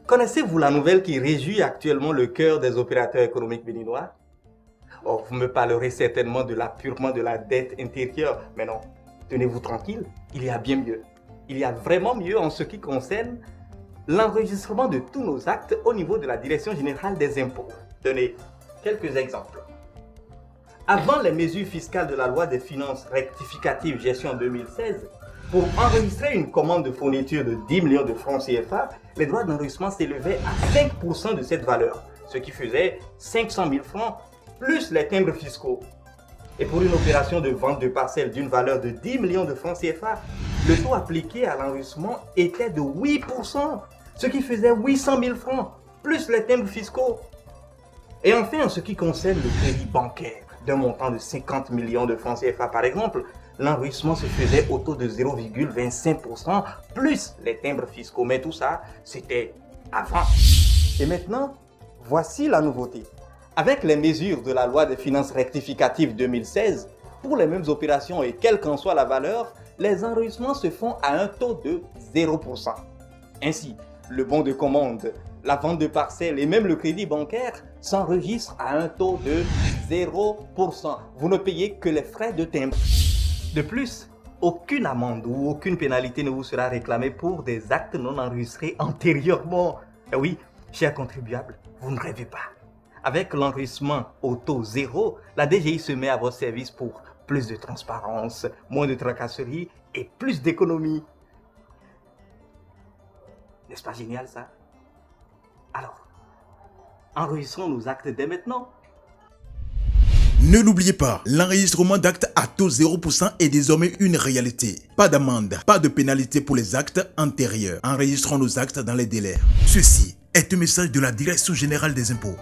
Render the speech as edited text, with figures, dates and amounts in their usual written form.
Connaissez-vous la nouvelle qui réjouit actuellement le cœur des opérateurs économiques béninois? Oh, vous me parlerez certainement de l'apurement de la dette intérieure, mais non, tenez-vous tranquille, il y a bien mieux. Il y a vraiment mieux en ce qui concerne l'enregistrement de tous nos actes au niveau de la Direction générale des impôts. Tenez, quelques exemples. Avant les mesures fiscales de la loi des finances rectificatives gestion 2016, pour enregistrer une commande de fourniture de 10 millions de francs CFA, les droits d'enregistrement s'élevaient à 5% de cette valeur, ce qui faisait 500 000 francs plus les timbres fiscaux. Et pour une opération de vente de parcelles d'une valeur de 10 millions de francs CFA, le taux appliqué à l'enregistrement était de 8%, ce qui faisait 800 000 francs plus les timbres fiscaux. Et enfin, en ce qui concerne le crédit bancaire, d'un montant de 50 millions de francs CFA par exemple, l'enregistrement se faisait au taux de 0,25% plus les timbres fiscaux. Mais tout ça, c'était avant. Et maintenant, voici la nouveauté. Avec les mesures de la loi des finances rectificatives 2016, pour les mêmes opérations et quelle qu'en soit la valeur, les enregistrements se font à un taux de 0%. Ainsi, le bon de commande, la vente de parcelles et même le crédit bancaire s'enregistrent à un taux de 0%. Vous ne payez que les frais de timbre. De plus, aucune amende ou aucune pénalité ne vous sera réclamée pour des actes non enregistrés antérieurement. Et oui, chers contribuables, vous ne rêvez pas. Avec l'enregistrement au taux 0, la DGI se met à votre service pour plus de transparence, moins de tracasseries et plus d'économies. N'est-ce pas génial ça? Alors, enregistrons nos actes dès maintenant. Ne l'oubliez pas, l'enregistrement d'actes à taux 0% est désormais une réalité. Pas d'amende, pas de pénalité pour les actes antérieurs. Enregistrons nos actes dans les délais. Ceci est un message de la Direction générale des impôts.